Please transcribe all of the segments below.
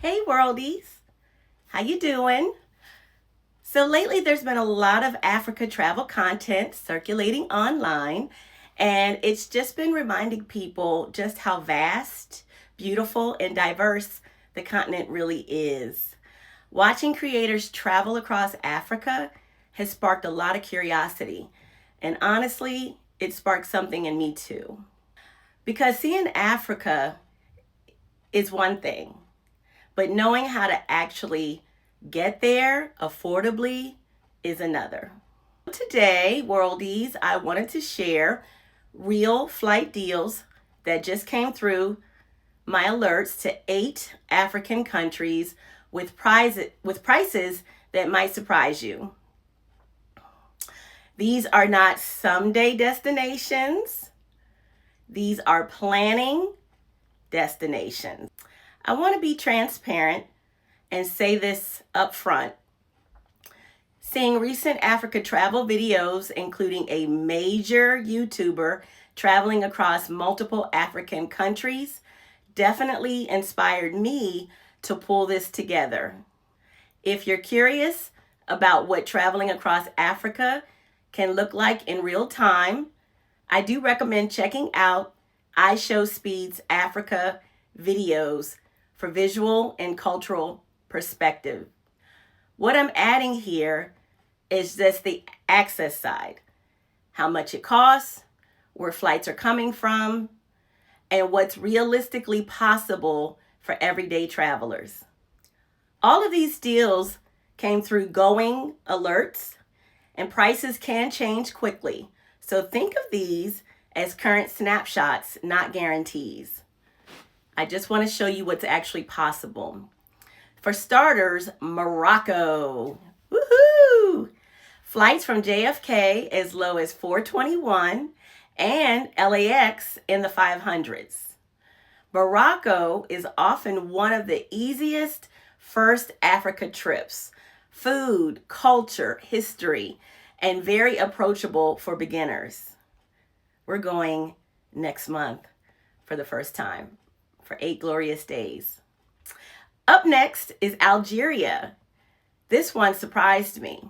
Hey worldies, how you doing? So lately there's been a lot of Africa travel content circulating online, and it's just been reminding people just how vast, beautiful, and diverse the continent really is. Watching creators travel across Africa has sparked a lot of curiosity, and honestly, it sparked something in me too. Because seeing Africa is one thing, but knowing how to actually get there affordably is another. Today, worldies, I wanted to share real flight deals that just came through my alerts to 8 African countries with prices that might surprise you. These are not someday destinations. These are planning destinations. I want to be transparent and say this up front. Seeing recent Africa travel videos, including a major YouTuber traveling across multiple African countries, definitely inspired me to pull this together. If you're curious about what traveling across Africa can look like in real time, I do recommend checking out iShowSpeed's Africa videos for visual and cultural perspective. What I'm adding here is just the access side, how much it costs, where flights are coming from, and what's realistically possible for everyday travelers. All of these deals came through Going alerts, and prices can change quickly. So think of these as current snapshots, not guarantees. I just want to show you what's actually possible. For starters, Morocco. Woohoo! Flights from JFK as low as $421 and LAX in the 500s. Morocco is often one of the easiest first Africa trips. Food, culture, history, and very approachable for beginners. We're going next month for the first time for 8 glorious days. Up next is Algeria. This one surprised me.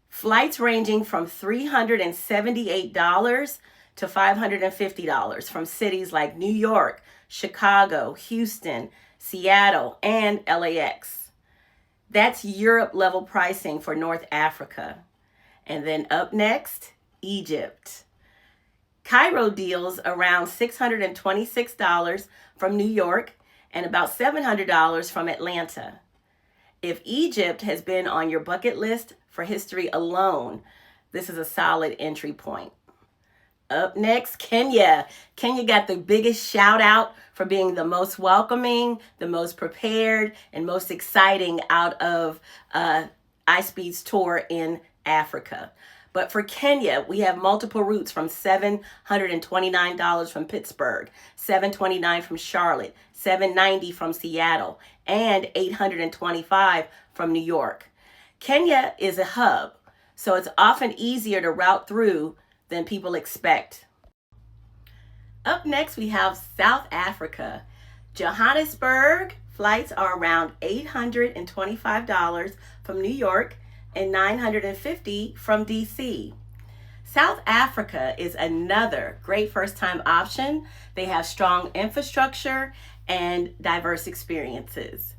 Flights ranging from $378 to $550 from cities like New York, Chicago, Houston, Seattle, and LAX. That's Europe level pricing for North Africa. And then up next, Egypt. Cairo deals around $626 from New York and about $700 from Atlanta. If Egypt has been on your bucket list for history alone, this is a solid entry point. Up next, Kenya. Kenya got the biggest shout out for being the most welcoming, the most prepared, and most exciting out of iSpeed's tour in Africa. But for Kenya, we have multiple routes from $729 from Pittsburgh, $729 from Charlotte, $790 from Seattle, and $825 from New York. Kenya is a hub, so it's often easier to route through than people expect. Up next, we have South Africa. Johannesburg flights are around $825 from New York and $950 from DC. South Africa is another great first-time option. They have strong infrastructure and diverse experiences.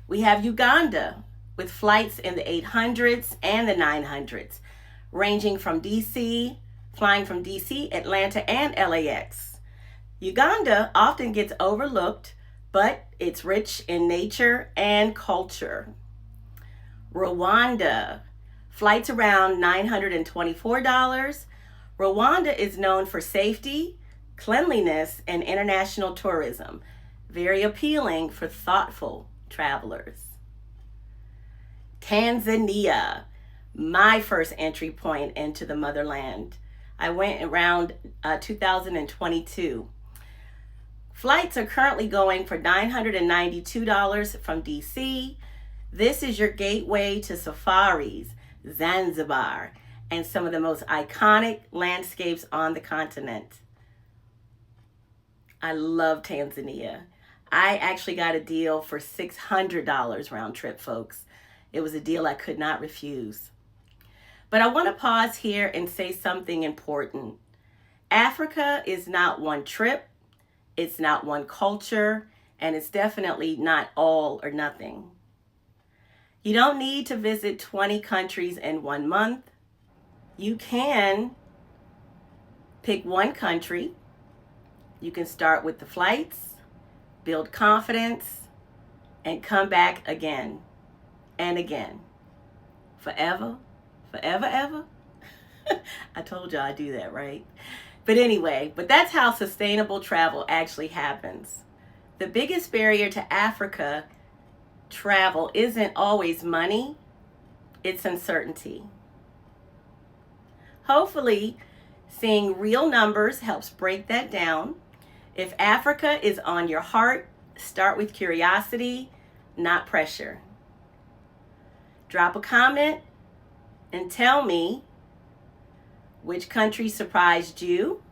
We have Uganda with flights in the 800s and the 900s, ranging from DC, flying from DC, Atlanta, and LAX. Uganda often gets overlooked, but it's rich in nature and culture. Rwanda, flights around $924. Rwanda is known for safety, cleanliness, and international tourism. Very appealing for thoughtful travelers. Tanzania, my first entry point into the motherland. I went around 2022. Flights are currently going for $992 from DC. This is your gateway to safaris, Zanzibar, and some of the most iconic landscapes on the continent. I love Tanzania. I actually got a deal for $600 round trip, folks. It was a deal I could not refuse. But I want to pause here and say something important. Africa is not one trip, it's not one culture, and it's definitely not all or nothing. You don't need to visit 20 countries in 1 month. You can pick one country. You can start with the flights, build confidence, and come back again and again. Forever, forever, ever. I told y'all I do that, right? But anyway, that's how sustainable travel actually happens. The biggest barrier to Africa travel isn't always money, it's uncertainty. Hopefully, seeing real numbers helps break that down. If Africa is on your heart, start with curiosity, not pressure. Drop a comment and tell me which country surprised you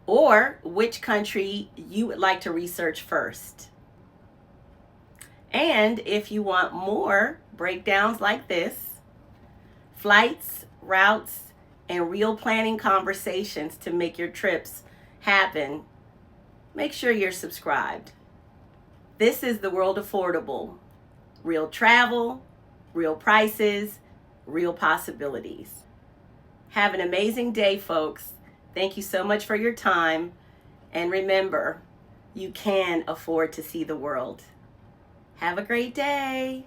or which country you would like to research first. And if you want more breakdowns like this, flights, routes, and real planning conversations to make your trips happen, make sure you're subscribed. This is The World Affordable. Real travel, real prices, real possibilities. Have an amazing day, folks. Thank you so much for your time. And remember, you can afford to see the world. Have a great day.